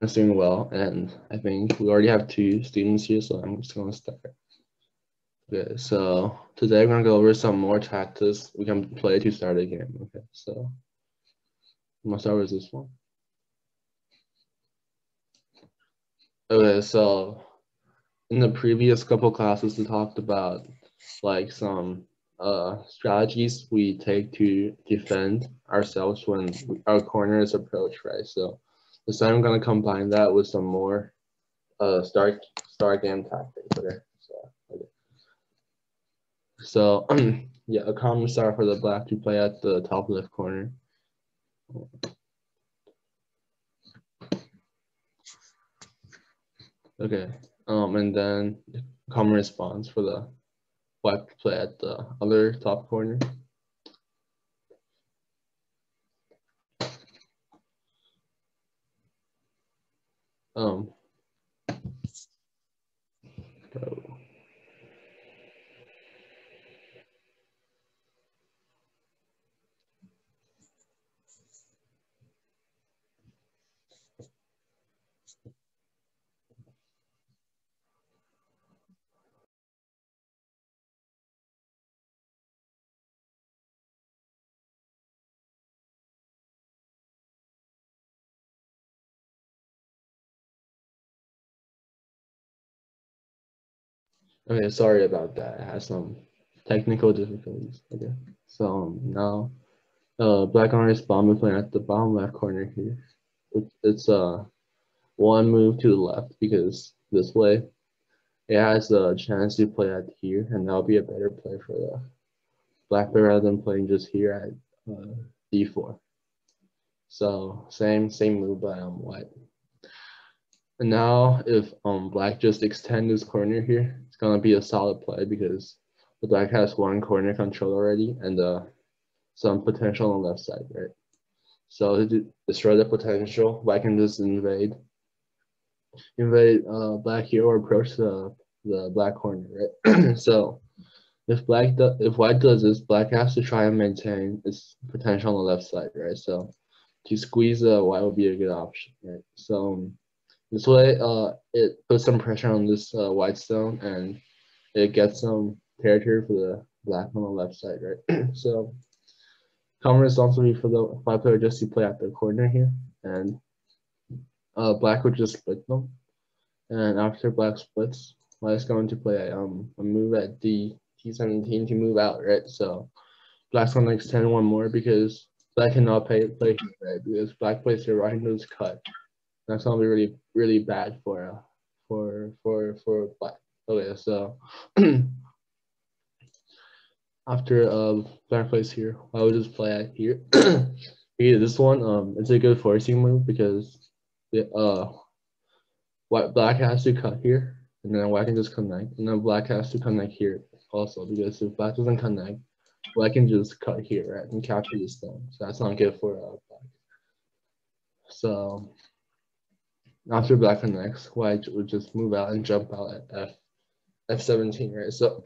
is doing well, and I think we already have 2 students here, so I'm just gonna start. Okay, so today we're gonna go over some more tactics we can play to start a game. Okay, so I'm gonna start with this one. Okay, so in the previous couple classes, we talked about like some strategies we take to defend ourselves when our corner is approached, right? So this time I'm gonna combine that with some more start game tactics. So yeah, a common start for the black to play at the top left corner. Okay, and then common response for the white to play at the other top corner. So okay, sorry about that. I had some technical difficulties. Okay, so now black on respawn will play at the bottom left corner here. It's one move to the left because this way it has a chance to play at here, and that'll be a better play for the black player rather than playing just here at d4. So same move by white. And now if black just extend this corner here, it's gonna be a solid play because the black has one corner control already and some potential on the left side, right? So to destroy the potential, black can just invade black here or approach the black corner, right? So if white does this, black has to try and maintain its potential on the left side, right? So to squeeze white would be a good option, right? So this way, it puts some pressure on this white stone and it gets some territory for the black on the left side, right? So common response would be for the white player just to play at the corner here, and black would just split them. And after black splits, white is going to play a move at d17 to move out, right? So black's going to extend one more because black cannot play here, right? Because black plays here right into this cut. That's gonna be really bad for black. Okay, so after black plays here, I would just play at here. Yeah, this one it's a good forcing move because black has to cut here, and then white can just connect, and then black has to connect here also because if black doesn't connect, black can just cut here, right, and capture the stone. So that's not good for black. So after black connects, white would just move out and jump out at f17, right? So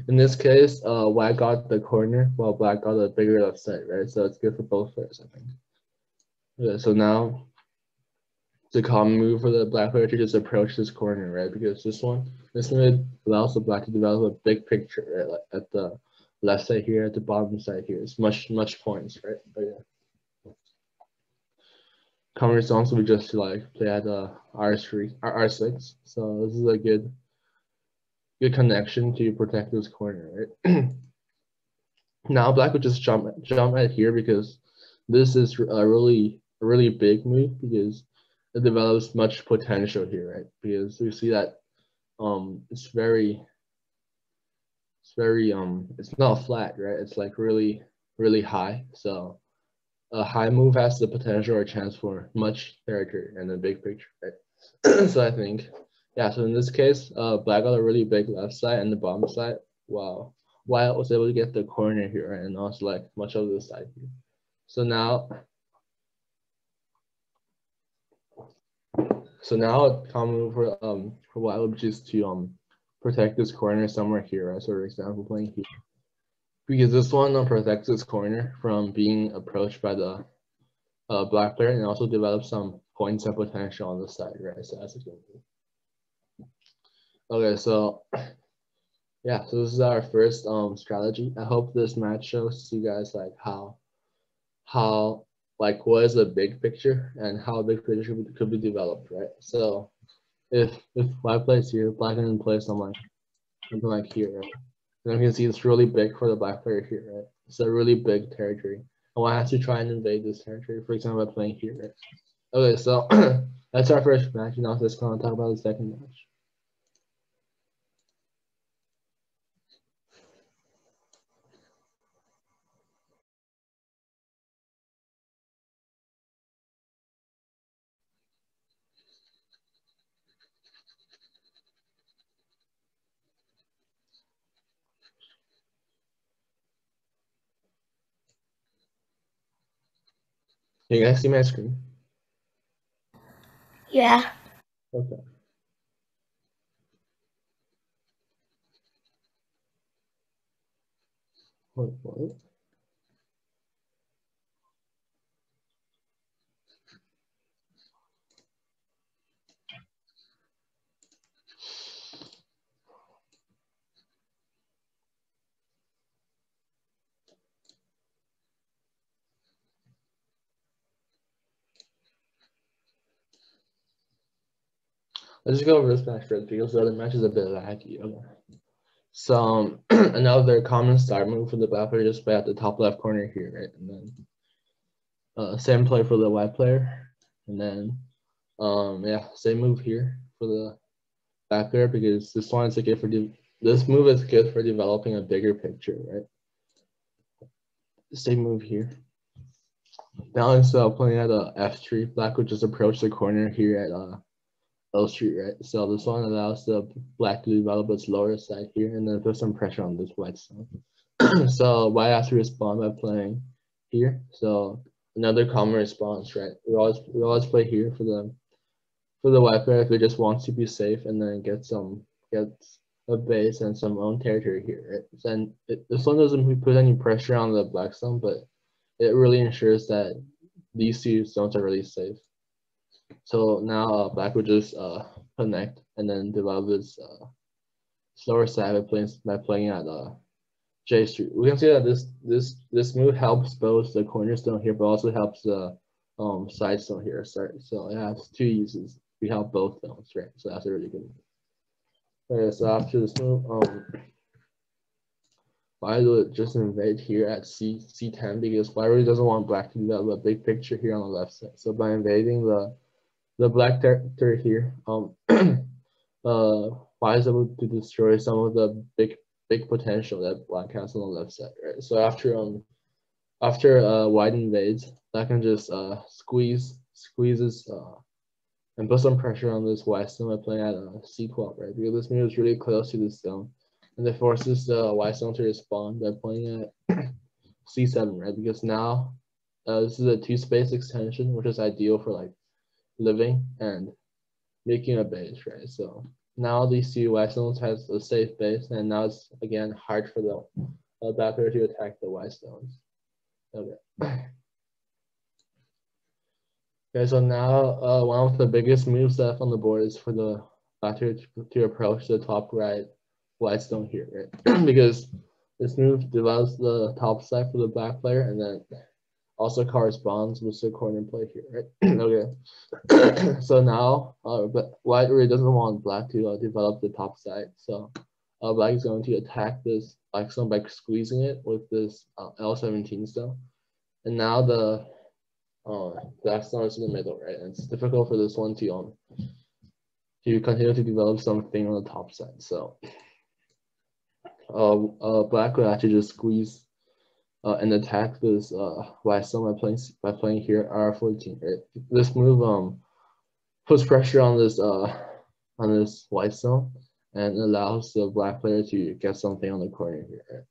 in this case, white got the corner while black got a bigger left side, right? So it's good for both players, I think. Okay, so now it's a common move for the black player to just approach this corner, right? Because this move allows the black to develop a big picture, right? Like at the left side here, at the bottom side here. It's much points, right? But yeah. Common response would just like play at R6. So this is a good connection to protect this corner, right? Now black would just jump at here because this is a really big move because it develops much potential here, right? Because we see that it's not flat, right? It's like really high. So a high move has the potential or chance for much territory and a big picture, right? So I think, yeah, so in this case, black got a really big left side and the bottom side. Wow. White was able to get the corner here, right? And also like much of this side here. So now a common move for white would be just to protect this corner somewhere here, right? So for example, playing here. Because this one protects this corner from being approached by the black player and also develops some points and potential on the side, right? So that's a good move. Okay, so yeah, so this is our first strategy. I hope this match shows you guys like how like what is the big picture and how a big picture could be developed, right? So if white plays here, black can play something like here, right? And you can see it's really big for the black player here, right? It's a really big territory. And one has to try and invade this territory, for example, by playing here, right? Okay, so that's our first match. Now let's go and talk about the second match. Can you guys see my screen? Yeah. Okay. What? Let's just go over this match first because the other match is a bit laggy. Okay. So another common start move for the black player, just play at the top left corner here, right? And then same play for the white player, and then yeah, same move here for the black player because this one is good for this move is good for developing a bigger picture, right? Same move here. Now instead of playing at a F3, black would just approach the corner here at L Street, right? So this one allows the black to develop its lower side here and then put some pressure on this white stone. So white has to respond by playing here. So another common response, right? We always play here for the white player if it just wants to be safe and then get a base and some own territory here, right? Then this one doesn't put any pressure on the black stone, but it really ensures that these two stones are really safe. So now black would just connect and then develop this slower side by playing at J Street. We can see that this move helps both the cornerstone here, but also helps the side stone here start. So it has two uses. We help both stones, right? So that's a really good move. Okay, so after this move, white would just invade here at C10 because white really doesn't want black to develop a big picture here on the left side. So by invading the black territory here, white is able to destroy some of the big potential that black has on the left side, right? So after white invades, black can just squeezes and put some pressure on this white stone by playing at C12, right? Because this move is really close to the stone, and it forces the white stone to respond by playing at C7, right? Because now this is a two-space extension, which is ideal for like living and making a base, right? So now these two white stones has a safe base, and now it's again hard for the backer to attack the white stones. Okay. Okay, so now one of the biggest moves left on the board is for the backer to approach the top right white stone here, right? Because this move develops the top side for the black player, and then also corresponds with the corner play here, right? Okay. So now, but white really doesn't want black to develop the top side. So black is going to attack this black stone by squeezing it with this L17 stone. And now the black stone is in the middle, right? And it's difficult for this one to continue to develop something on the top side. So black would actually just squeeze and attack this white stone by playing here R14, right? This move puts pressure on this white stone and allows the black player to get something on the corner here, right?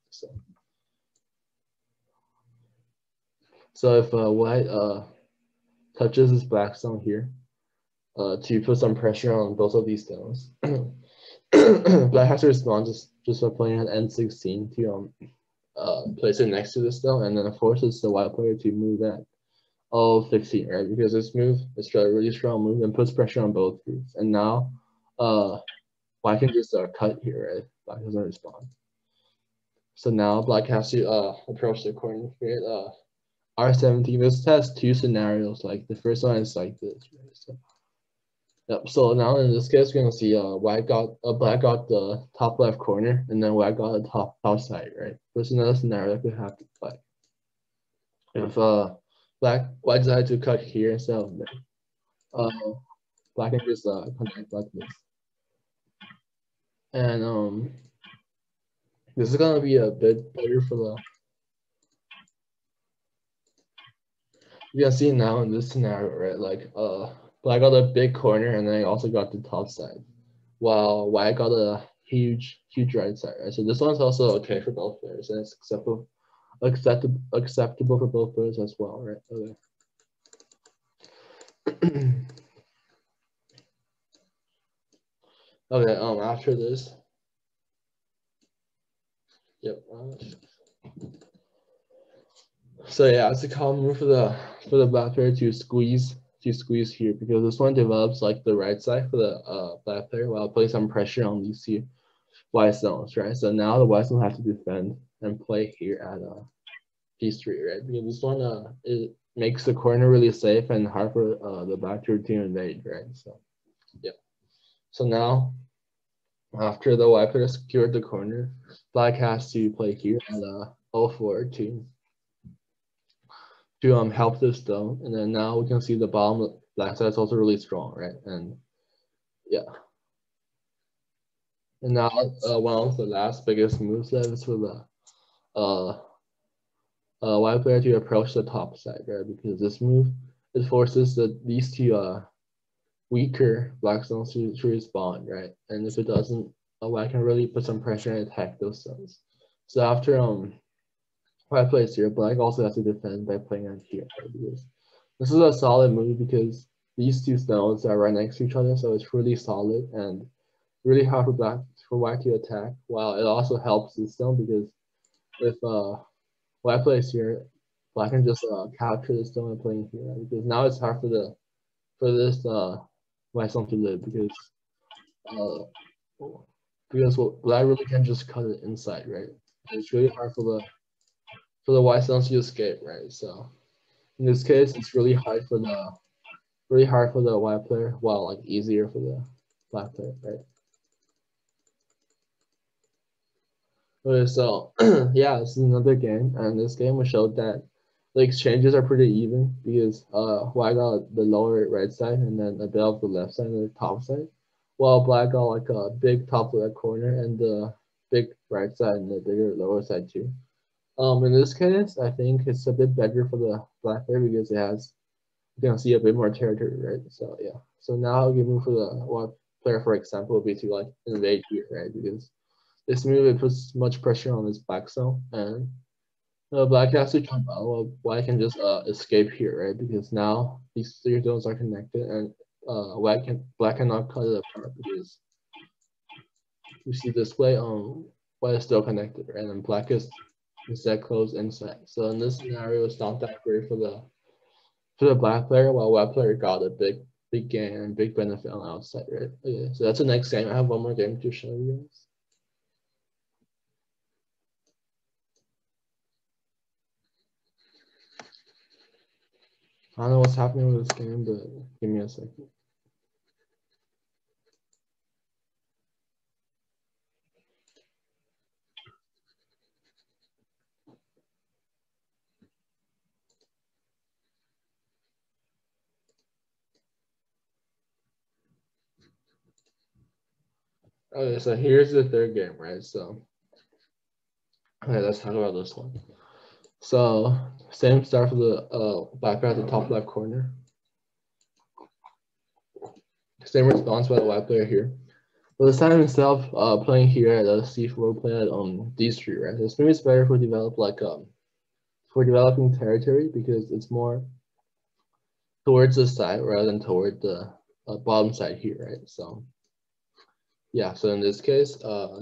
So if white touches this black stone here to put some pressure on both of these stones, black has to respond just by playing at N16 to place it next to the stone, and then it forces the white player to move at 0-15, right? Because this move is a really strong move and puts pressure on both groups. And now, Black can just cut here, right? Black doesn't respond. So now Black has to approach the corner here. R17. This has two scenarios. Like the first one is like this, right? So, yep. So now in this case, we're gonna see Black got the top left corner, and then White got the top side, right? There's another scenario that could happen. Like if White decided to cut here instead of there, Black can just connect like this, and this is gonna be a bit better for the. You can see now in this scenario, right? Like Black got a big corner, and then I also got the top side, while White got a huge right side, right? So this one's also okay for both players, and it's acceptable for both players as well, right? Okay. Okay. After this, yep. So yeah, it's a common move for the black player to squeeze here, because this one develops like the right side for the black player while putting some pressure on these two white zones, right? So now the white zone have to defend and play here at P3, right? Because this one it makes the corner really safe and hard for the black player to invade, right? So yeah. So now after the white player secured the corner, black has to play here at 0-4 to help this stone, and then now we can see the bottom black side is also really strong, right? And yeah, and now one of the last biggest moves that is for the white player to approach the top side, right? Because this move it forces these two weaker black zones to respond, right? And if it doesn't, white can really put some pressure and attack those zones. So after white plays here, black also has to defend by playing on here, right? Because this is a solid move because these two stones are right next to each other, so it's really solid and really hard for white to attack. While it also helps this stone because if white plays here, black can just capture the stone and playing here, right? Because now it's hard for this white stone to live because black really can just cut it inside, right? It's really hard for the white stones to escape, right? So in this case, it's really hard for the white player, while like easier for the black player, right? Okay, so yeah, this is another game, and this game will show that the exchanges are pretty even because white got the lower right side and then a bit of the left side and the top side, while black got like a big top left corner and the big right side and the bigger lower side too. In this case, I think it's a bit better for the black player because it has, you can see a bit more territory, right? So yeah. So now given for the white player, for example, would be to like invade here, right? Because this move it puts much pressure on this back zone, and black has to jump out. Well, white can just escape here, right? Because now these three zones are connected, and black cannot cut it apart because you see display white is still connected, right? And black is instead closed inside. So in this scenario, it's not that great for the black player, while white player got a big gain and big benefit on the outside, right? Okay, so that's the next game. I have one more game to show you guys. I don't know what's happening with this game, but give me a second. Okay, so here's the third game, right? So, okay, let's talk about this one. So, same start for the black player at the top left corner. Same response by the white player here. But this time instead of playing here at C4, we'll play at D3, right? This maybe it's better for developing territory because it's more towards the side rather than toward the bottom side here, right? So yeah, so in this case,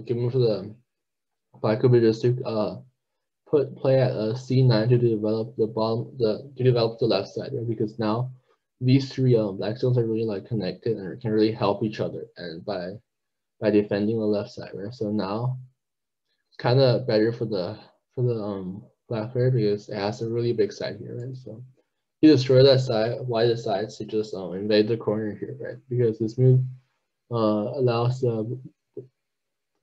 given for the black could be just to play at C9 to develop the left side, right? Because now these three black stones are really like connected and can really help each other and by defending the left side, right? So now it's kind of better for the black player because it has a really big side here, right? So he destroy that side, why decides to just invade the corner here, right? Because this move allows the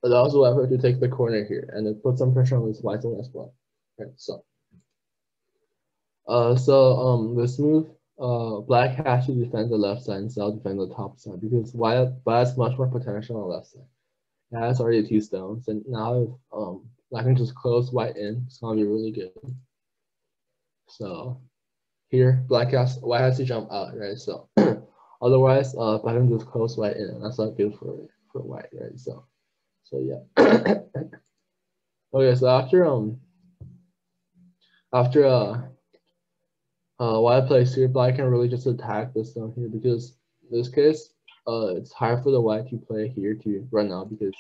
white player to take the corner here and it puts some pressure on this white stone as well, right? So this move, black has to defend the left side instead of defend the top side because white has much more potential on the left side. It has already 2 stones, and now if black can just close white in, it's gonna be really good. So here, white has to jump out, right? So otherwise, black can just close white in, and that's not good for white, right? So yeah. Okay, so after white plays here, black can really just attack this stone here because in this case, it's hard for the white to play here to run out because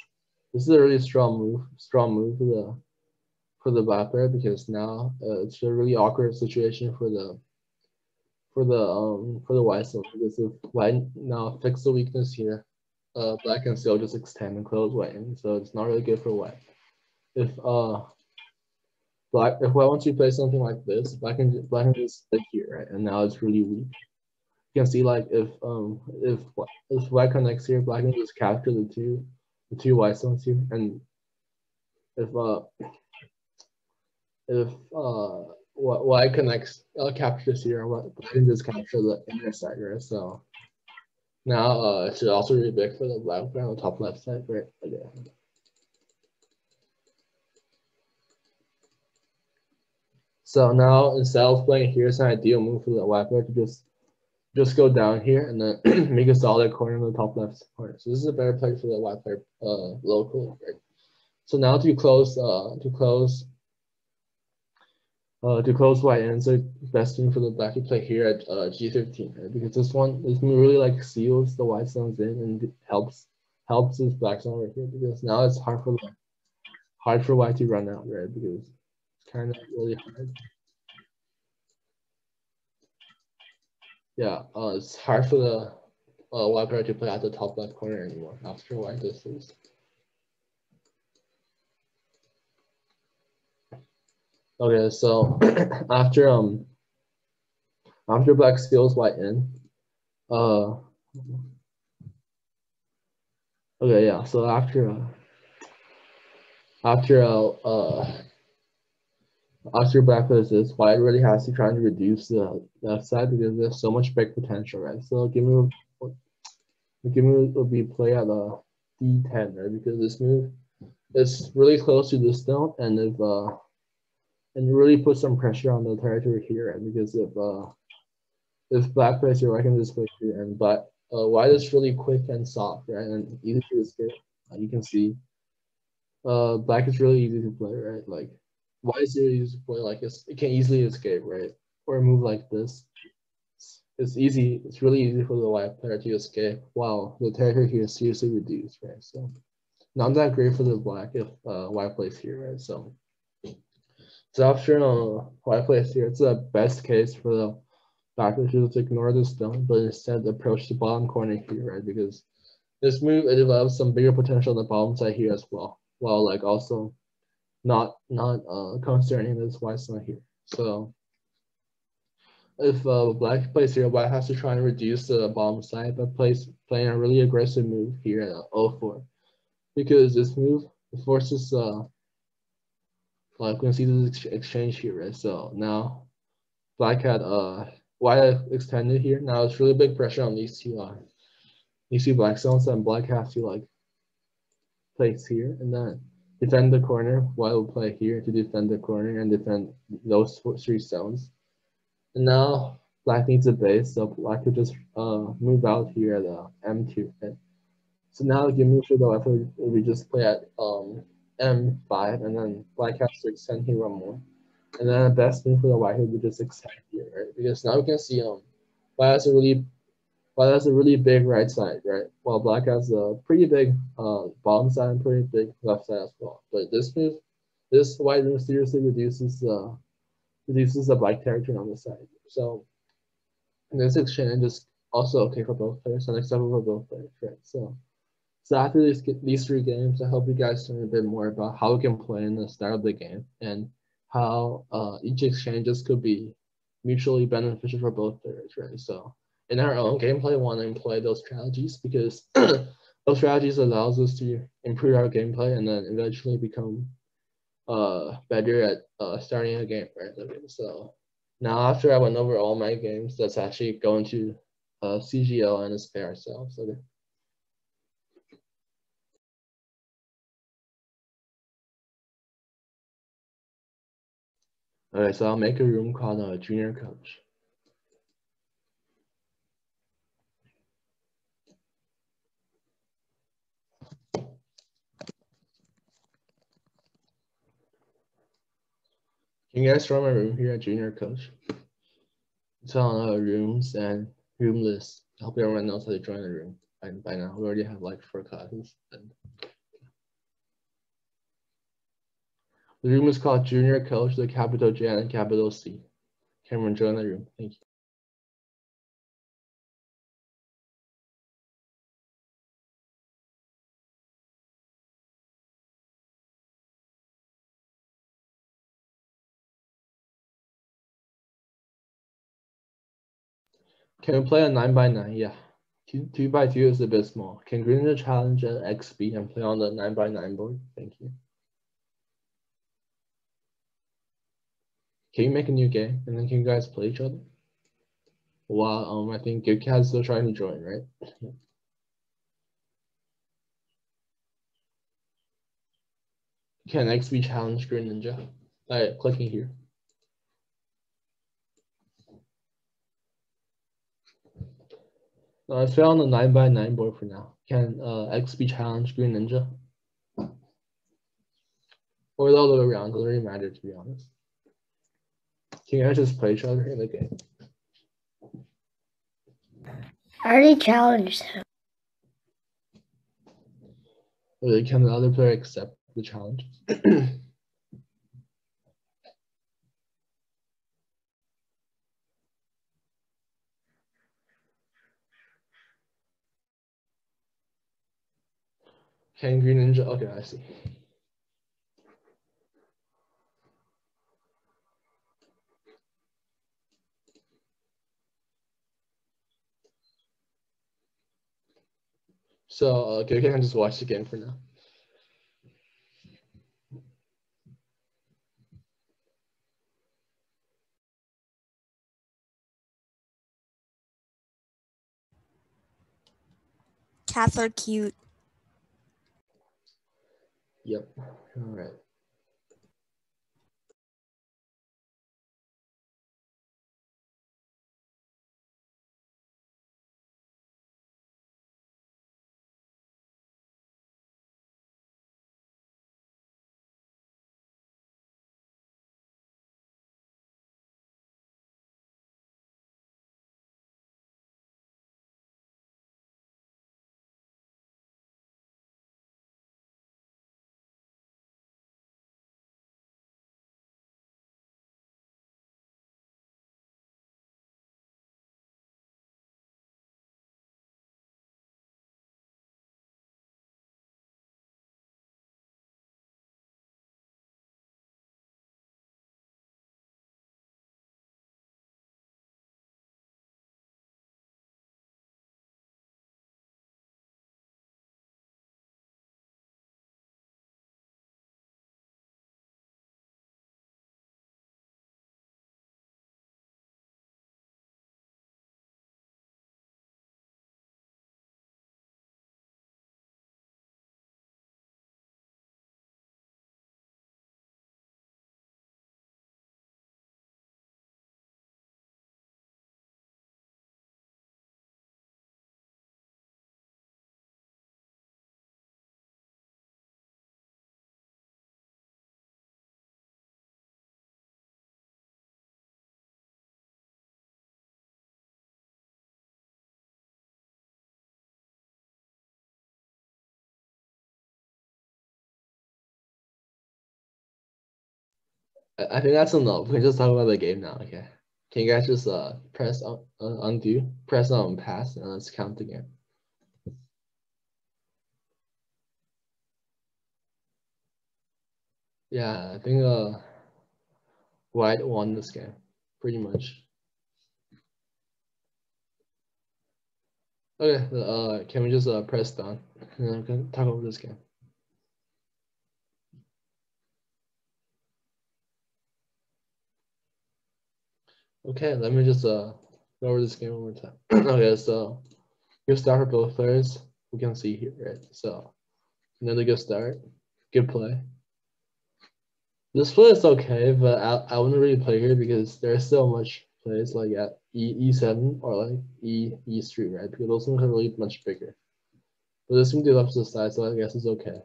this is a really strong move for the black player because now it's a really awkward situation for the white stone because if white now fix the weakness here, black can still just extend and close white in, so it's not really good for white. If white wants to play something like this, black can just stick here, right? And now it's really weak. You can see like if white connects here, black can just capture the two white stones here, and if white connects captures here, black can just capture the inner side, right? So now it should also be big for the black player on the top left side, right? Again. So now instead of playing here, it's an ideal move for the white player to just go down here and then make a solid corner in the top left corner. So this is a better play for the white player locally, right? So now to close white in, so best thing for the black to play here at G15, right? Because this move really like seals the white stones in and helps this black stone right here because now it's hard for white to run out, right? Because it's kind of really hard. Yeah, it's hard for the white player to play at the top left corner anymore after white does this. Okay, so after black steals white in, okay, yeah. So after black plays this, white really has to try to reduce the left side because there's so much break potential, right? So give me will be play at D10, right? Because this move is really close to this stone, and and really put some pressure on the territory here, right? Because if black plays here, I can just play here, and white is really quick and soft, right? And easy to escape. You can see black is really easy to play, right? Like white is really easy to play, like it can easily escape, right? Or a move like this. It's easy. It's really easy for the white player to escape while the territory here is seriously reduced, right? So not that great for the black if white plays here, right? So after white plays here, it's the best case for the black player to just ignore the stone, but instead approach the bottom corner here, right? Because this move it develops some bigger potential on the bottom side here as well, while like also not concerning this white stone here. So if black plays here, white has to try and reduce the bottom side, but playing a really aggressive move here at 0-4, because this move forces like we can see this exchange here, right? So now black had white extended here. Now it's really big pressure on these two black stones, and black has to like place here and then defend the corner. White will play here to defend the corner and defend those 3 stones. And now black needs a base, so black could just move out here at M2. Right? So now you move to the left, we just play at M5, and then black has to extend here one more. And then the best thing for the white would just extend here, right? Because now we can see white has a really big right side, right? While black has a pretty big bottom side and pretty big left side as well. But this move this white room seriously reduces the black territory on the side. So this exchange is also okay for both players and acceptable for both players, right? So after these three games, I hope you guys learn a bit more about how we can play in the start of the game and how each exchanges could be mutually beneficial for both players, right? So in our own gameplay, we want to employ those strategies because those strategies allows us to improve our gameplay and then eventually become better at starting a game, right? Okay, so now after I went over all my games, let's actually go into CGL and display ourselves. Okay. Okay, so I'll make a room called JuniorCoach. Can you guys throw my room here at JuniorCoach? It's on rooms and room lists. I hope everyone knows how to join the room by now. We already have like 4 classes. And the room is called JuniorCoach, the capital J and capital C. Can everyone join the room? Thank you. Can we play a 9x9? Yeah. 2x2 is a bit small. Can Green challenge an XB and play on the 9x9 board? Thank you. Can you make a new game and then can you guys play each other? Wow, I think GitCat is still trying to join, right? Can XB challenge Green Ninja by clicking here? Let's play on the 9x9 board for now. Can XB challenge Green Ninja? Or the other way around, doesn't really matter to be honest. Can you guys just play each other in the game? I already challenged him. Or can the other player accept the challenge? Can Green Ninja? Okay, I see. So okay, we can just watch the game for now. Cats are cute. Yep. All right. I think that's enough. We can just talk about the game now. Okay. Can you guys just press undo, press on pass, and let's count again. Yeah, I think White won this game, pretty much. Okay, can we just press done and then we can talk over this game. Okay, let me just go over this game one more time. Okay, so good start for both players. We can see here, right? So another good start, good play. This play is okay, but I wouldn't really play here because there's so much plays like at E7 or like E3, right? Because those ones are really much bigger. But this one did up to the side, so I guess it's okay.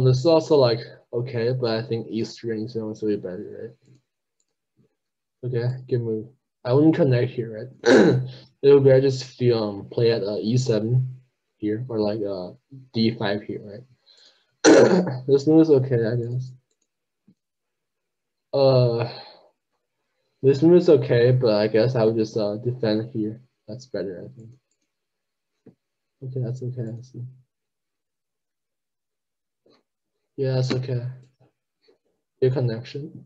This is also like okay, but I think E3 and E7 is really better, right? Okay, good move. I wouldn't connect here, right? It would be better just if you play at E7 here or like D5 here, right? This move is okay, I guess. This move is okay, but I guess I would just defend here. That's better, I think. Okay, that's okay. I see. Yeah, that's okay. Good connection.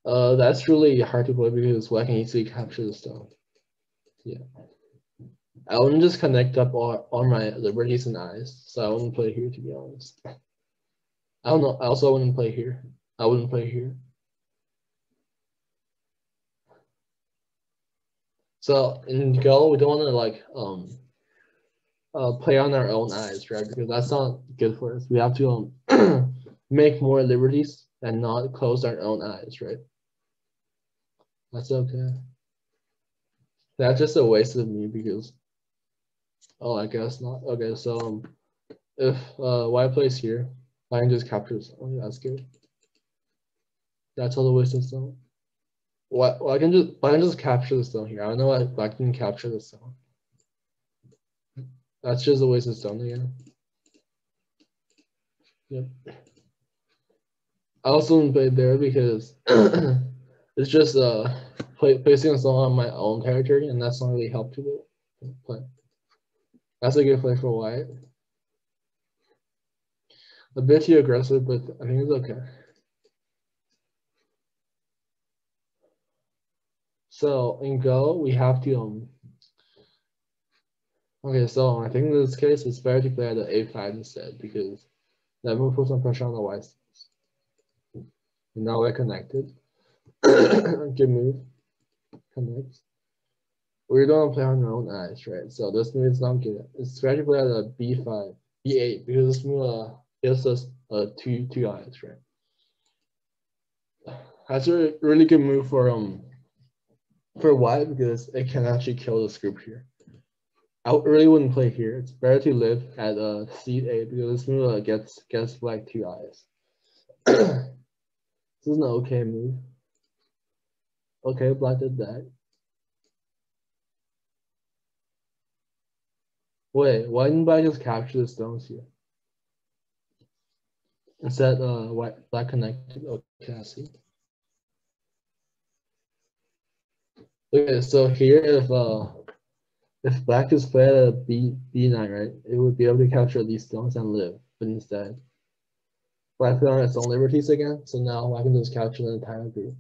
That's really hard to play because White can easily capture the stone. Yeah. I wouldn't just connect up all my liberties and eyes, so I wouldn't play here, to be honest. I don't know. I also wouldn't play here. I wouldn't play here. So in Go, we don't want to like play on our own eyes, right? Because that's not good for us. We have to make more liberties and not close our own eyes, right? That's okay. That's just a waste of me because, oh, I guess not. Okay, so if White plays here, I can just capture this. Oh, yeah, that's good. That's all the waste of stone. Well, I can just capture the stone here. I don't know if I can capture the stone. That's just a waste of stone again. Yep. I also didn't play there because it's just placing a stone on my own territory, and that's not really help to the play. That's a good play for White. A bit too aggressive, but I think it's okay. So in Go, we have to okay, so I think in this case it's better to play at the A5 instead because that move puts some pressure on the White. And now we're connected. Good move. Connect. We don't play on our own eyes, right? So this move is not good. It's better to play at a B5, B8 because this move gives us two eyes, right? That's a really good move for White because it can actually kill this group here. I really wouldn't play here. It's better to live at C8 because this move gets Black 2 eyes. This is an okay move. Okay, Black did that. Wait, why didn't Black just capture the stones here? Instead, White Black connected. Okay, I see. Okay, so here if Black is played at a B9, right, it would be able to capture these stones and live. But instead, Black put on its own liberties again. So now Black can just capture the entire group.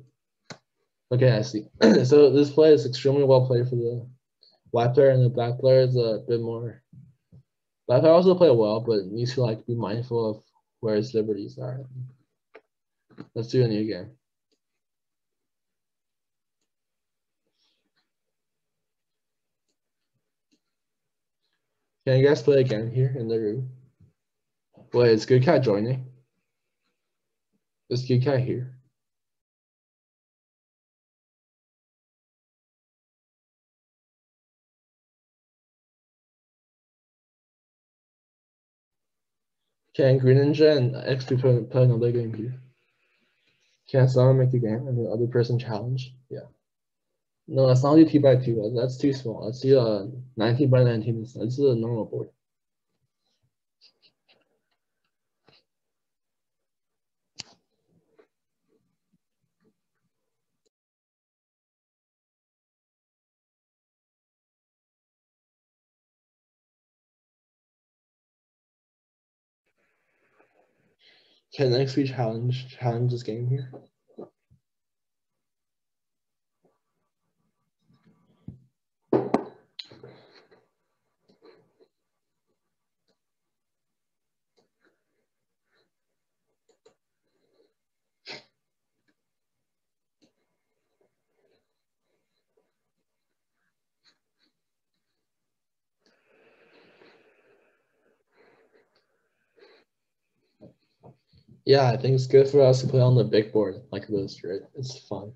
Okay, I see. So this play is extremely well played for the White player, and the Black player is a bit more. Black player also play well, but needs to like be mindful of where his liberties are. Let's do a new game. Can you guys play again here in the room? Wait, is Good Cat joining? Is Good Cat here? Can Green Ninja and XP play another game here? Can someone make the game and the other person challenge? Yeah. No, let's not do 2x2. That's too small. Let's do 19 by 19. This is a normal board. Okay, next we challenge this game here. Yeah, I think it's good for us to play on the big board like this, right? It's fun.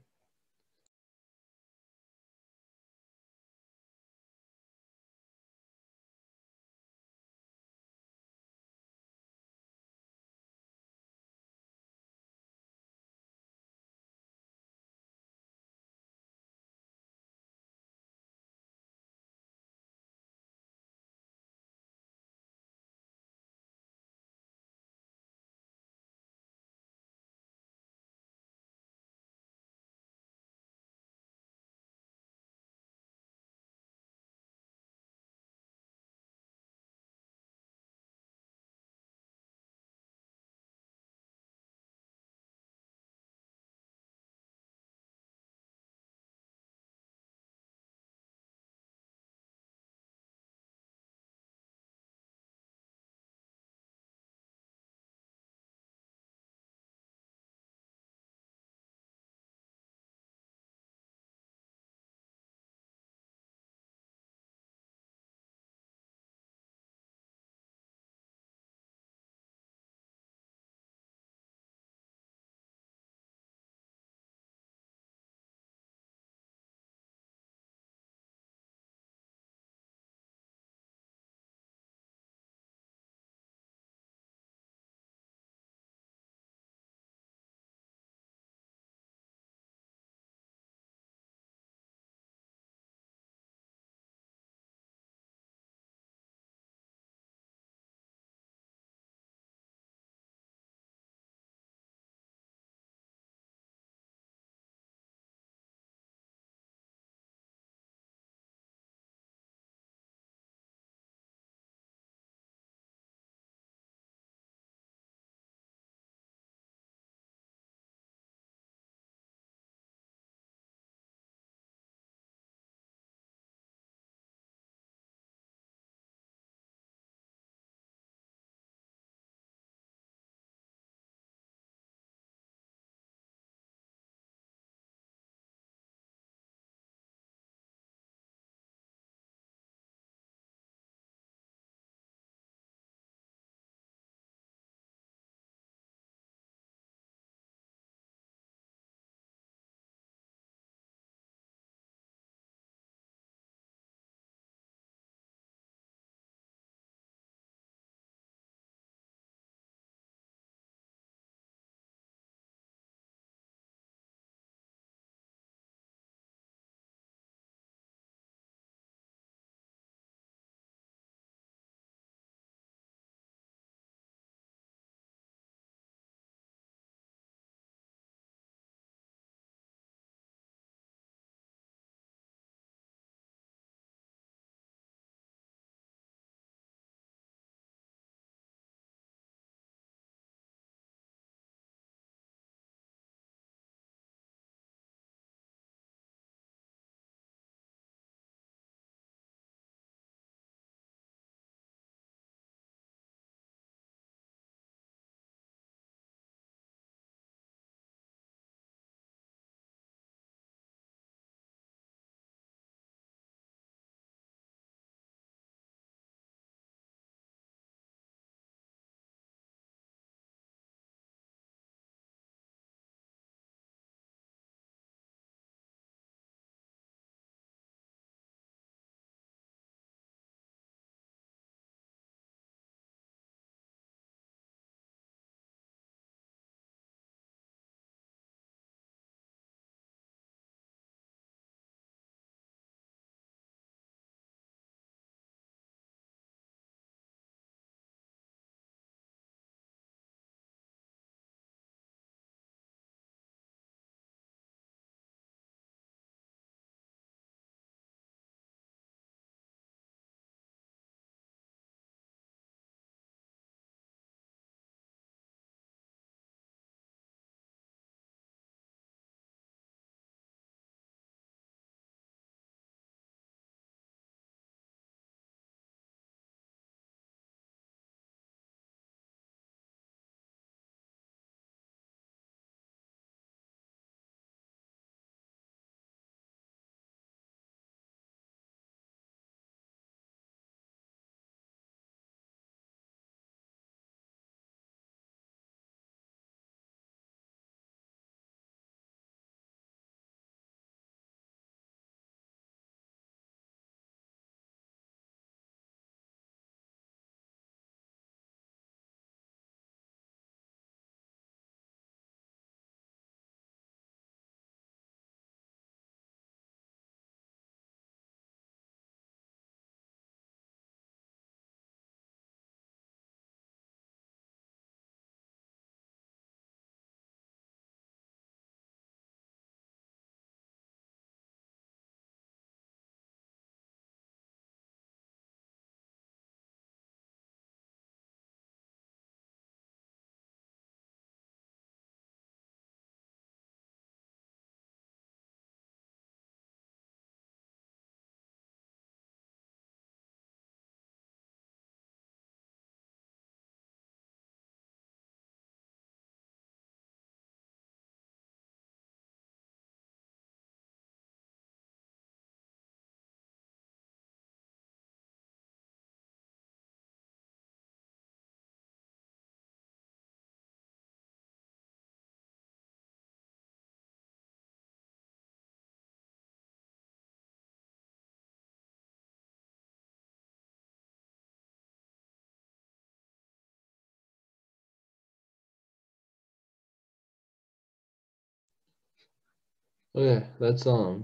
Okay, let's well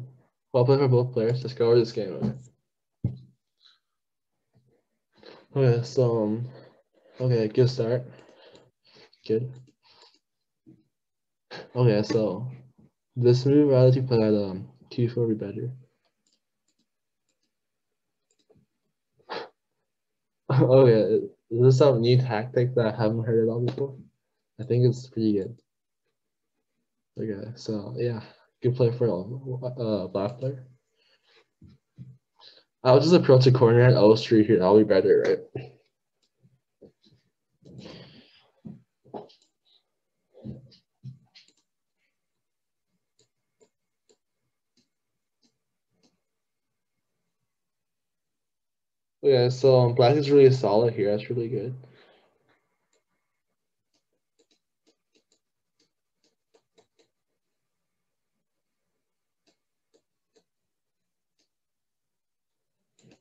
play for both players. Let's go over this game. Okay, so okay, good start. Good. Okay, so this move I let you play at Q4 would be better. Okay, is this some new tactic that I haven't heard about before? I think it's pretty good. Okay, so yeah, good play for black player. I'll just approach the corner at O Street here. That'll be better, right? Okay, so black is really solid here. That's really good.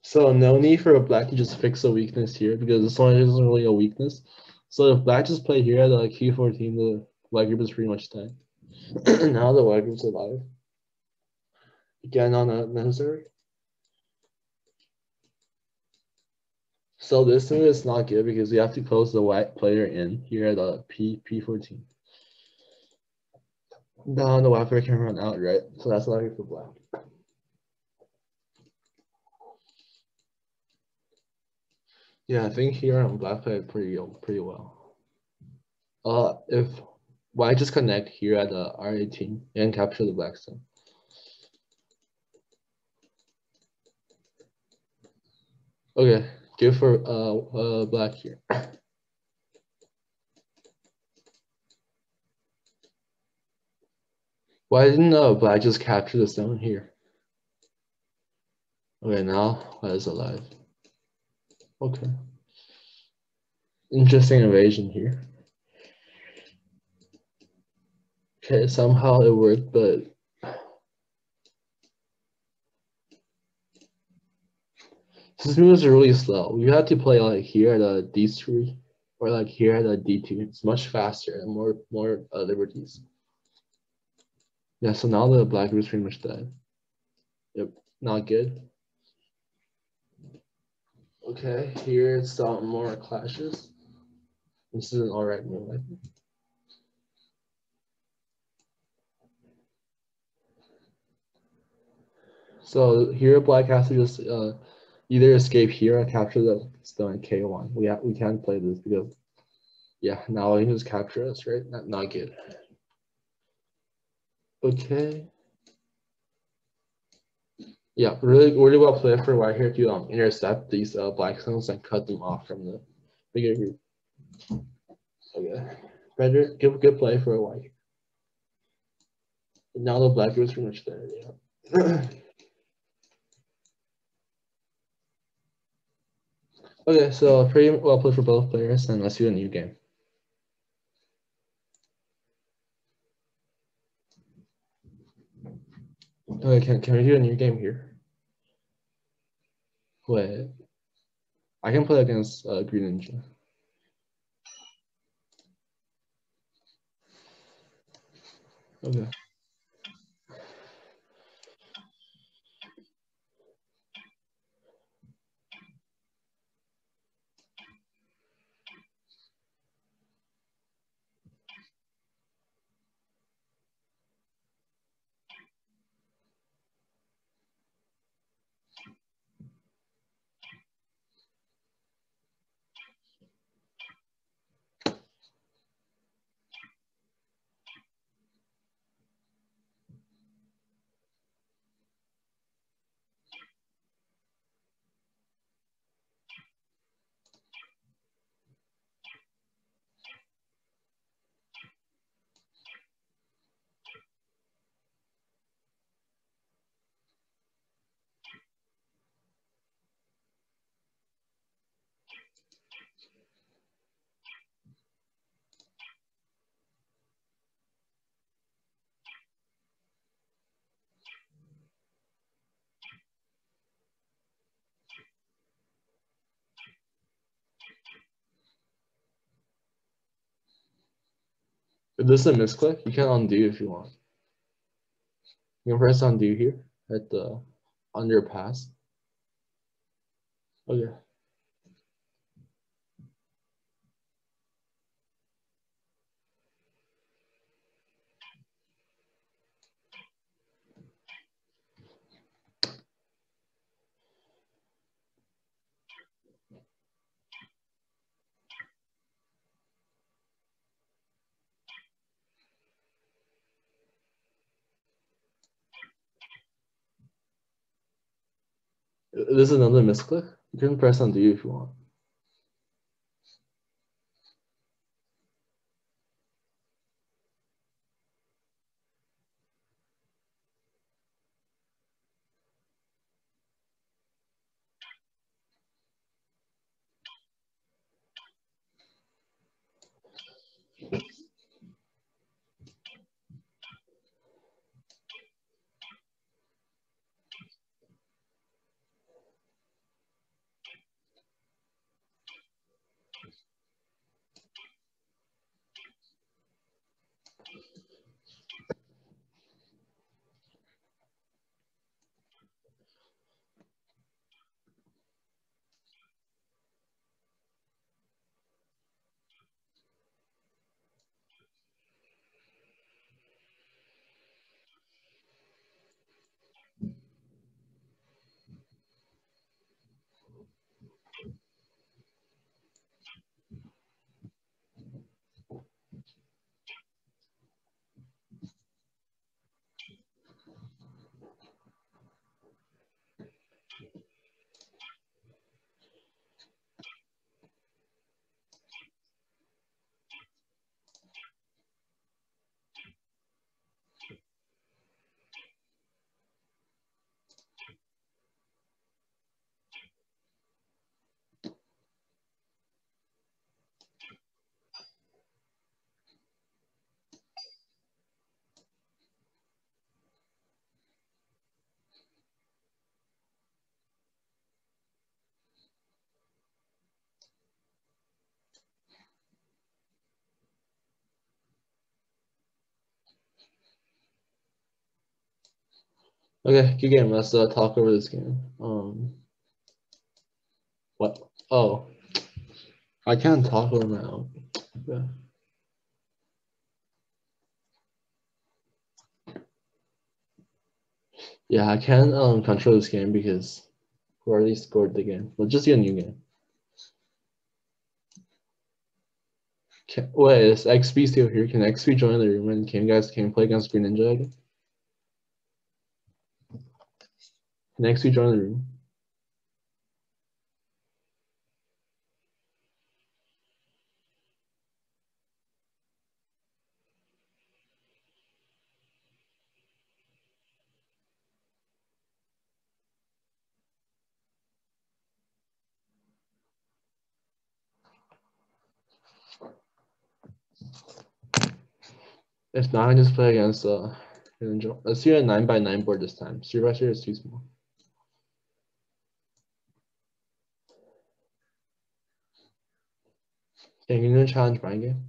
So no need for a black to just fix a weakness here because this one isn't really a weakness. So if black just played here at the Q14, the white group is pretty much dead. Now the white group's alive. Again, not necessary. So this move is not good because we have to close the white player in here at the P14. Now the white player can run out, right? So that's lucky for black. Yeah, I think here on black played pretty well. If white just connect here at the R18 and capture the black stone. Okay, good for black here. Why didn't black just capture the stone here? Okay, now white is alive. Okay. Interesting evasion here. Okay, somehow it worked, but this move is really slow. You have to play like here at a D3 or like here at a D2. It's much faster and more liberties. Yeah, so now the black is pretty much dead. Yep, not good. Okay, here it's more clashes. This is an alright move, I think. So here black has to just either escape here or capture the stone at K1. We can't play this because yeah, now he just capture us, right? Not good. Okay. Yeah, really well played for white here to intercept these black stones and cut them off from the bigger group. Okay. Better good play for a white. Now the black group is pretty much there, yeah. Okay, so pretty well played for both players, and let's do a new game. Okay, can we do a new game here? Wait, I can play against Green Ninja. Okay. If this is a misclick, you can undo if you want. You can press undo here at the underpass. Okay. This is another misclick. You can press undo if you want. Okay, good game. Let's talk over this game. What? Oh, I can't talk over my own. Yeah. Yeah, I can't control this game because we already scored the game. We'll just get a new game. Wait, is XP still here? Can XP join the room and can you guys play against Green Ninja again? Can XP join the room? If not, I just play against Green Ninja. Let's do a 9x9 board this time. 3x3 is too small. Can you challenge my game?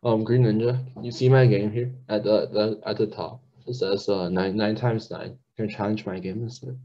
Green Ninja, you see my game here at the top. It says 9x9. Can you challenge my game instead?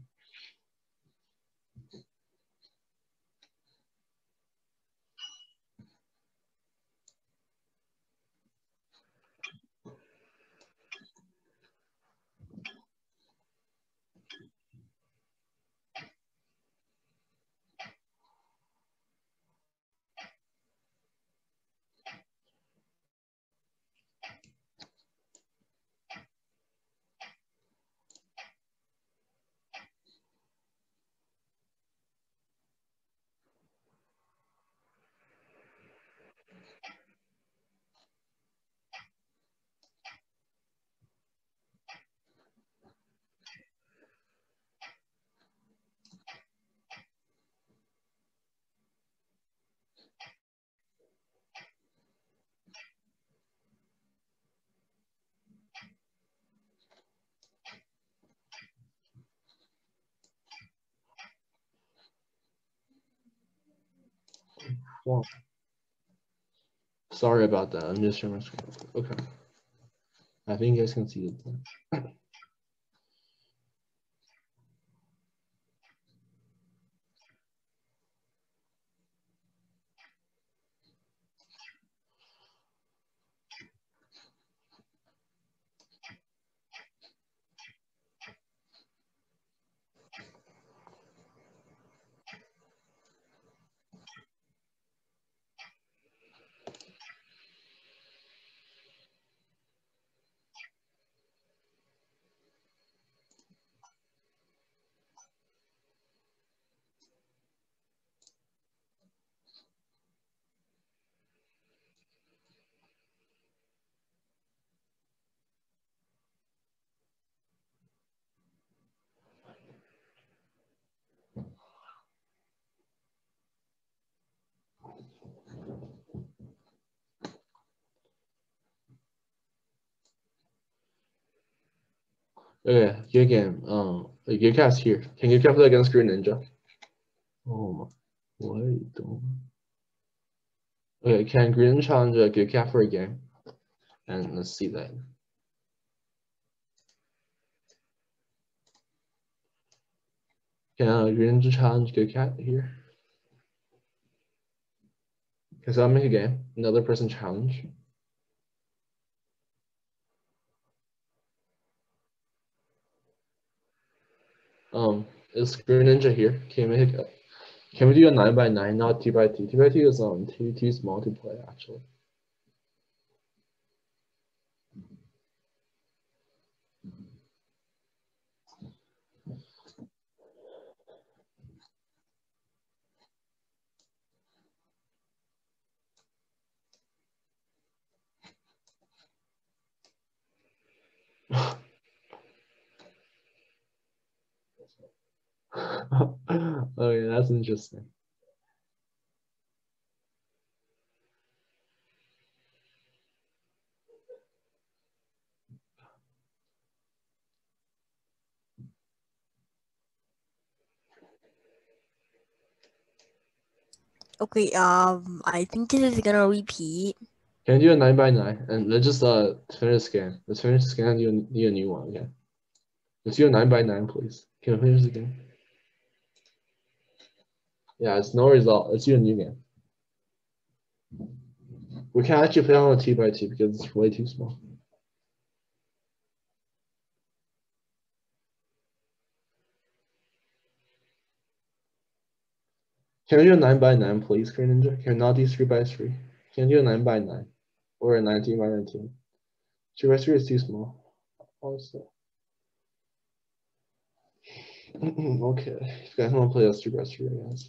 Wow. Sorry about that. I'm just sharing my screen. Okay. I think you guys can see it. Okay, good game. Good cast here. Can you play against Green Ninja? Oh my, what are you doing? Okay, can Green challenge a good cat for a game? And let's see that. Can Green Ninja challenge good cat here? Because I'll make a game. Another person challenge. Is Green Ninja here? Can we make a, can we do a 9x9, not 2x2? 2x2 is too small to play actually. Okay, that's interesting. Okay, I think this is gonna repeat. Can you do a 9x9? And let's just finish the game. Let's finish the game and do a new one, okay? Let's do a 9x9, please. Can we finish the game? Yeah, it's no result. Let's do a new game. We can't actually play on a 2x2 because it's way too small. Can we do a 9x9, please, Green Ninja? Can we not do 3x3? Can we do a 9x9? Or a 19x19? 3x3 is too small. Also. Okay, if you guys want to play us 3x3, I guess.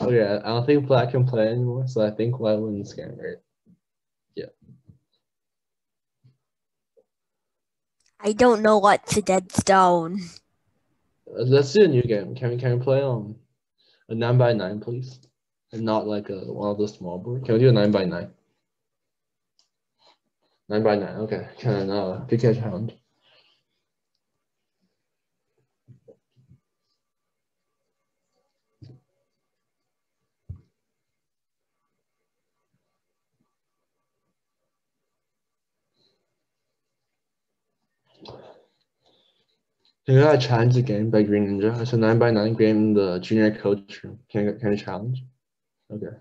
Okay, I don't think Black can play anymore, so I think White wins this game, right? Yeah. I don't know what's a dead stone. Let's do a new game. Can we play a 9x9, please? And not like one of the small board. Can we do a 9x9? 9x9, okay. Can big catch challenge. Can you challenge the game by Green Ninja? It's a 9x9 game in the junior coach room. Can you challenge? Okay.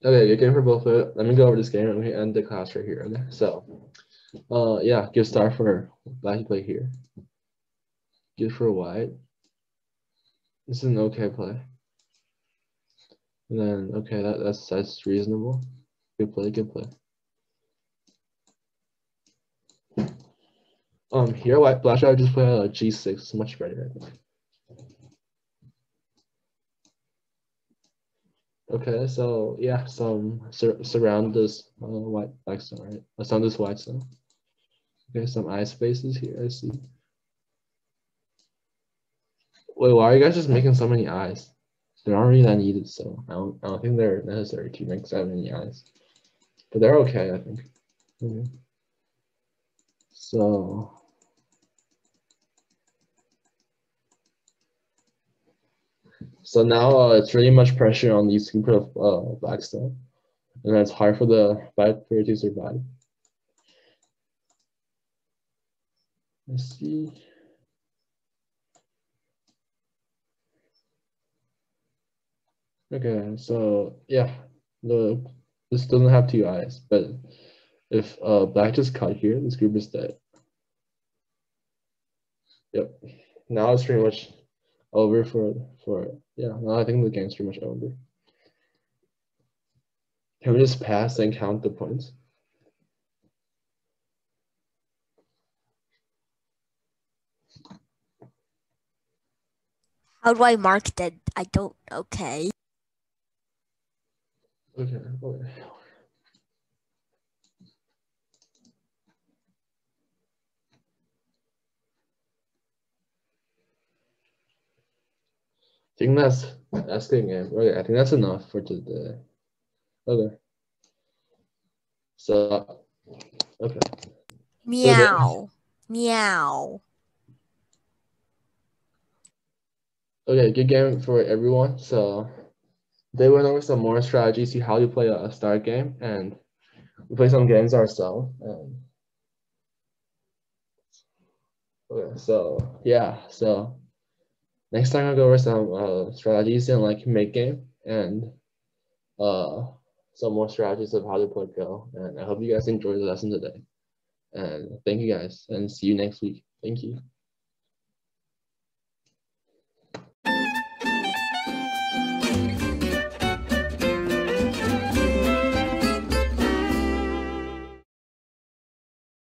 Okay, good game for both of it. Let me go over this game and we end the class right here. Okay, so yeah, good start for black to play here. Good for white. This is an okay play. And then okay, that's reasonable. Good play, good play. Here black should just play a G6, much better, I think. Okay, so yeah, surround this black stone, right? Surround this white stone. Okay, some eye spaces here, I see. Wait, why are you guys just making so many eyes? They aren't really that needed, so I don't think they're necessary to make that many eyes. But they're okay, I think. Okay. So now it's really much pressure on these group of black stone. And it's hard for the black player to survive. Let's see. Okay, so yeah, this doesn't have two eyes, but if black just cut here, this group is dead. Yep. Now it's pretty much over for yeah. Now I think the game's pretty much over. Can we just pass and count the points? How do I mark dead? I don't. Okay. Okay. I think that's good, game. Okay, I think that's enough for today. Okay. So, okay. Meow. Meow. Okay, good game for everyone. So they went over some more strategies, see how you play a start game, and we play some games ourselves. And okay, so yeah, so next time I'll go over some strategies in like make game and uh some more strategies of how to play Go. And I hope you guys enjoyed the lesson today. And thank you guys, and see you next week. Thank you.